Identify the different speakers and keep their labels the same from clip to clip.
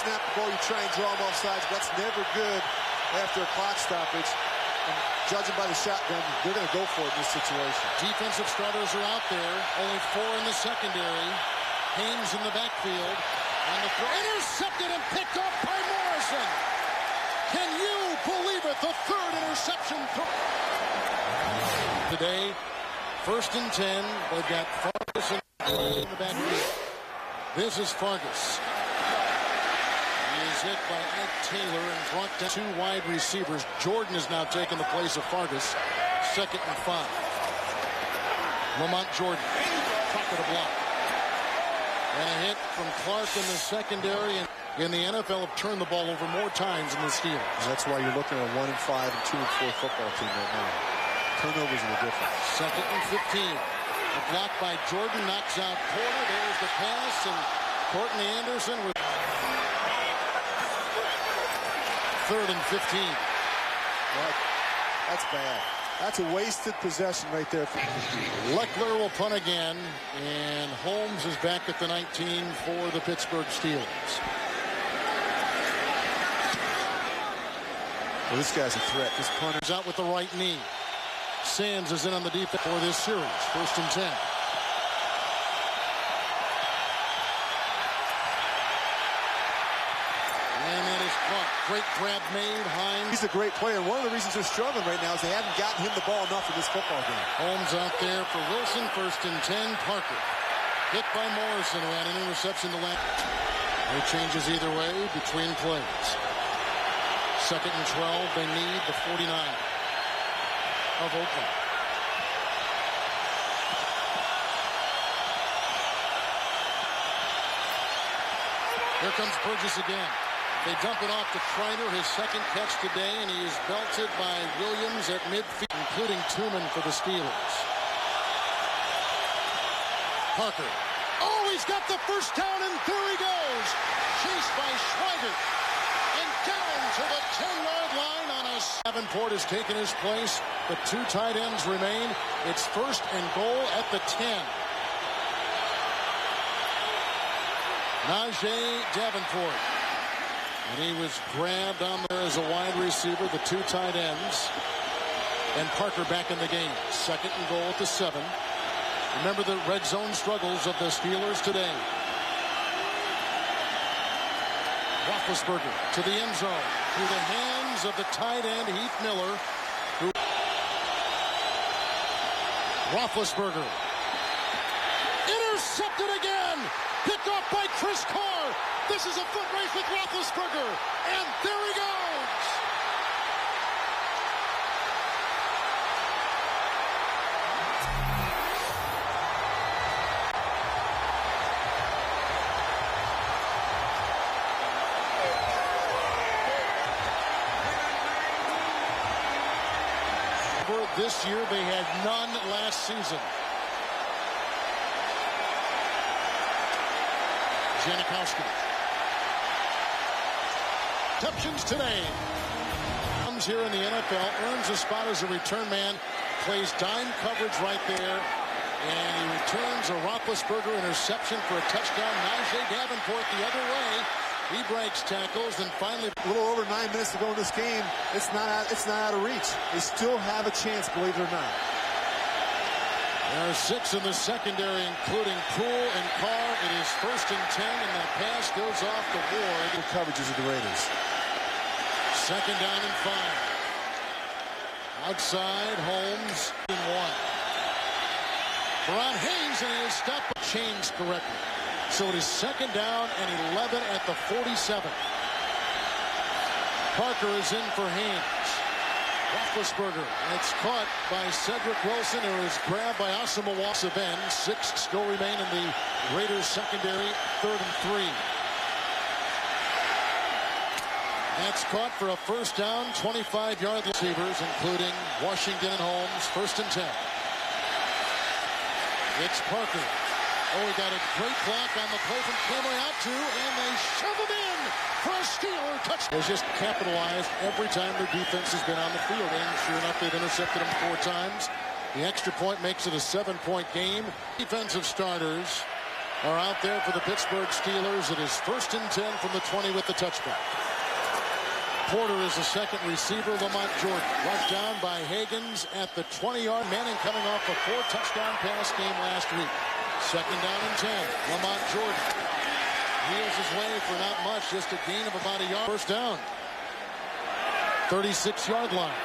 Speaker 1: snap the ball, you try and draw them off sides. That's never good after a clock stoppage. And judging by the shotgun, they're going to go for it in this situation.
Speaker 2: Defensive starters are out there. Only 4 in the secondary. Haynes in the backfield. And the throw intercepted and picked up by Morrison. Can you believe it? The 3rd interception today. 1st and 10. They've got Fargas in the backfield. This is Fargas. He is hit by Ike Taylor and brought down 2 wide receivers. Jordan is now taking the place of Fargas. 2nd and 5. Lamont Jordan. Pocket a block. And a hit from Clark in the secondary. And in the NFL have turned the ball over more times than the Steelers.
Speaker 1: And that's why you're looking at a 1-5 and 2-4 football team right now. Turnovers are the difference.
Speaker 2: 2nd and 15. A block by Jordan knocks out Porter. There's the pass, and Courtney Anderson with 3rd and 15.
Speaker 1: That's bad. That's a wasted possession right there.
Speaker 2: Leckler will punt again, and Holmes is back at the 19 for the Pittsburgh Steelers.
Speaker 1: Well, this guy's a threat. This punter's
Speaker 2: out with the right knee. Sands is in on the defense for this series. 1st and 10. And that is caught. Great grab made. Hines.
Speaker 1: He's a great player. One of the reasons they're struggling right now is they haven't gotten him the ball enough in this football game.
Speaker 2: Holmes out there for Wilson. 1st and 10. Parker. Hit by Morrison, who had an interception to land. No changes either way between plays. 2nd and 12. They need the 49 of Oakland. Here comes Burgess again. They dump it off to Kreiner, his 2nd catch today, and he is belted by Williams at midfield, including Tooman for the Steelers. Parker. Oh, he's got the 1st down, and there he goes. Chased by Schweigert. And down to the 10-yard line on a... Davenport has taken his place. The 2 tight ends remain. It's 1st and goal at the 10. Najee Davenport. And he was grabbed on there as a wide receiver, the 2 tight ends. And Parker back in the game. 2nd and goal at the 7. Remember the red zone struggles of the Steelers today. Roethlisberger to the end zone. Through the hands of the tight end, Heath Miller. Roethlisberger. Intercepted again. Picked off by Chris Carr. This is a foot race with Roethlisberger. And there he goes. This year they had none last season. Janikowski. Receptions today. Comes here in the NFL, earns a spot as a return man, plays dime coverage right there, and he returns a Roethlisberger interception for a touchdown. Najee Davenport the other way. He breaks tackles, and finally,
Speaker 1: a little over 9 minutes to go in this game. It's not out of reach. They still have a chance, believe it or not.
Speaker 2: There are 6 in the secondary, including Poole and Carr. It is 1st and 10, and the pass goes off the board.
Speaker 1: Good coverages of the Raiders.
Speaker 2: 2nd down and 5. Outside, Holmes in 1. Ron Hayes, and he is stopped by chains correctly. So it is 2nd down and 11 at the 47. Parker is in for Haynes. Roethlisberger, and it's caught by Cedric Wilson, who is grabbed by Asamoah Gillen. 6 still remain in the Raiders secondary. 3rd and 3. That's caught for a 1st down. 25-yard receivers, including Washington and Holmes. 1st and 10. It's Parker. Oh, he got a great block on the play from Cameron out to, and they shove him in for a Steeler touchdown. They've just capitalized every time their defense has been on the field, and sure enough, they've intercepted them 4 times. The extra point makes it a 7-point game. Defensive starters are out there for the Pittsburgh Steelers. It is 1st and 10 from the 20 with the touchback. Porter is the second receiver. Lamont Jordan rushed down by Higgins at the 20-yard. Manning coming off a 4-touchdown pass game last week. 2nd down and 10. Lamont Jordan wheels his way for not much, just a gain of about a yard. 1st down. 36-yard line.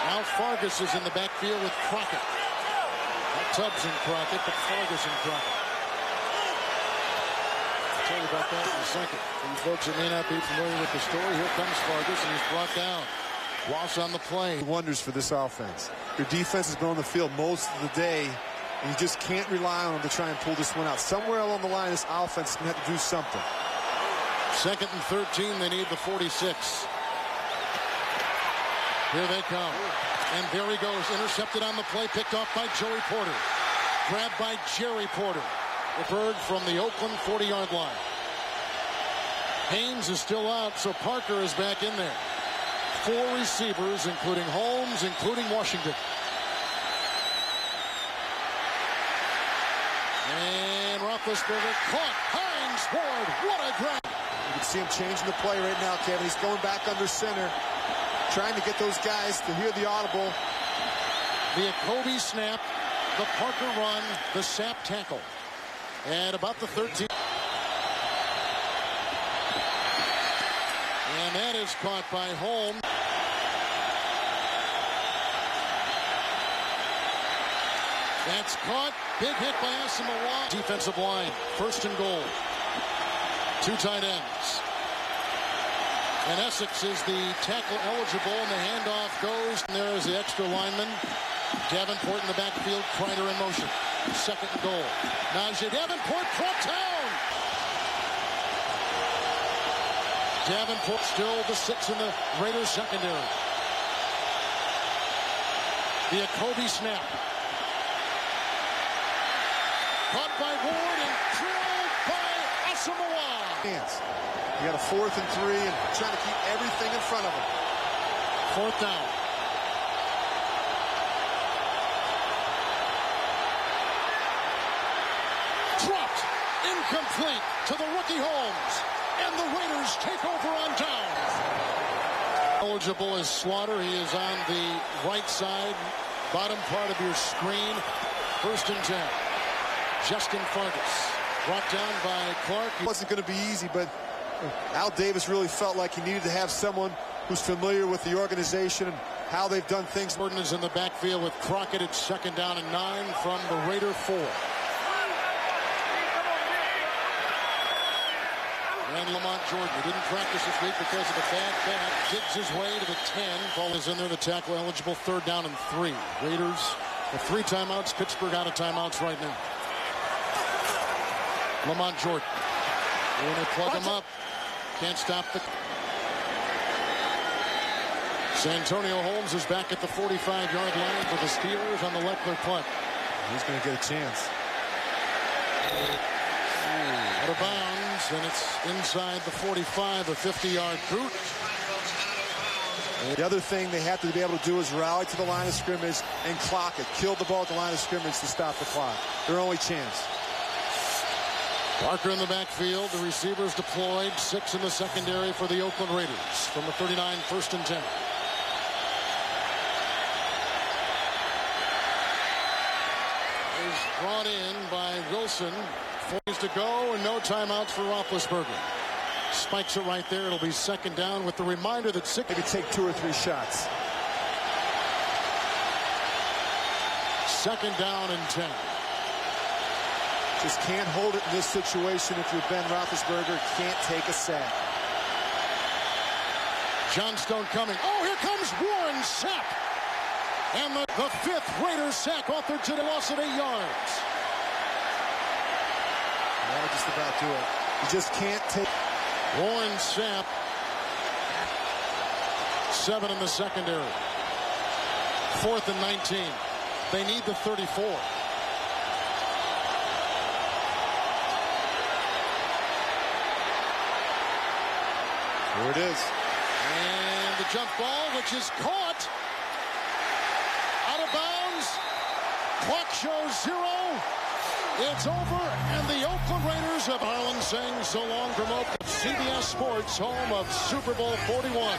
Speaker 2: Now Fargas is in the backfield with Crockett. Not Tubbs and Crockett, but Fargas and Crockett. I'll tell you about that in a second. For you folks that may not be familiar with the story, here comes Fargas, and he's brought down. Ross on the play.
Speaker 1: Wonders for this offense. Your defense has been on the field most of the day, and you just can't rely on them to try and pull this one out. Somewhere along the line, this offense is going to have to do something.
Speaker 2: 2nd and 13, they need the 46. Here they come. And there he goes. Intercepted on the play. Picked off by Joey Porter. Grabbed by Jerry Porter. Referred from the Oakland 40-yard line. Haynes is still out, so Parker is back in there. 4 receivers, including Holmes, including Washington. And Roethlisberger caught. Hines scored. What a grab.
Speaker 1: You can see him changing the play right now, Kevin. He's going back under center, trying to get those guys to hear the audible.
Speaker 2: The Jacoby snap, the Parker run, the Sapp tackle. And about the 13. And that is caught by Holmes. That's caught. Big hit by Asamoah. Defensive line. 1st and goal. 2 tight ends. And Essex is the tackle eligible, and the handoff goes. And there is the extra lineman. Davenport in the backfield. Kreider in motion. 2nd and goal. Najee Davenport brought down. Davenport still the 6 in the Raiders secondary. The Jacoby snap. Caught by Ward and drilled by Asamoah.
Speaker 1: You got a 4th and 3 and trying to keep everything in front of him.
Speaker 2: 4th down. Dropped. Incomplete to the rookie Holmes. And the Raiders take over on down. Eligible as Slaughter. He is on the right side, bottom part of your screen. 1st and 10. Justin Fargas. Brought down by Clark.
Speaker 1: It wasn't going to be easy, but Al Davis really felt like he needed to have someone who's familiar with the organization and how they've done things.
Speaker 2: Jordan is in the backfield with Crockett at 2nd down and 9 from the Raider 4. And Lamont Jordan, who didn't practice this week because of a bad back, digs his way to the 10. Ball is in there, the tackle eligible. 3rd down and 3. Raiders with 3 timeouts. Pittsburgh out of timeouts right now. Lamont Jordan. When they plug him up, can't stop the... Santonio Holmes is back at the 45-yard line for the Steelers on the Leckler punt.
Speaker 1: He's going to get a chance.
Speaker 2: Out of bounds, and it's inside the 45, a 50-yard boot.
Speaker 1: The other thing they have to be able to do is rally to the line of scrimmage and clock it. Kill the ball at the line of scrimmage to stop the clock. Their only chance.
Speaker 2: Parker in the backfield. The receivers deployed. 6 in the secondary for the Oakland Raiders. From the 39, 1st and 10. Is brought in by Wilson. 4 to go and no timeouts for Roethlisberger. Spikes it right there. It'll be 2nd down with the reminder that 6.
Speaker 1: Maybe take 2 or 3 shots.
Speaker 2: 2nd down and 10.
Speaker 1: Just can't hold it in this situation if you're Ben Roethlisberger. Can't take a sack.
Speaker 2: Johnstone coming. Oh, here comes Warren Sapp. And the 5th Raiders sack authored to the loss of 8 yards.
Speaker 1: That'll just about do it. You just can't take...
Speaker 2: Warren Sapp. 7 in the secondary. 4th and 19. They need the 34.
Speaker 1: Here it is.
Speaker 2: And the jump ball, which is caught. Out of bounds. Clock shows 0. It's over, and the Oakland Raiders of Harlan saying so long from Oakland. CBS Sports, home of Super Bowl 41.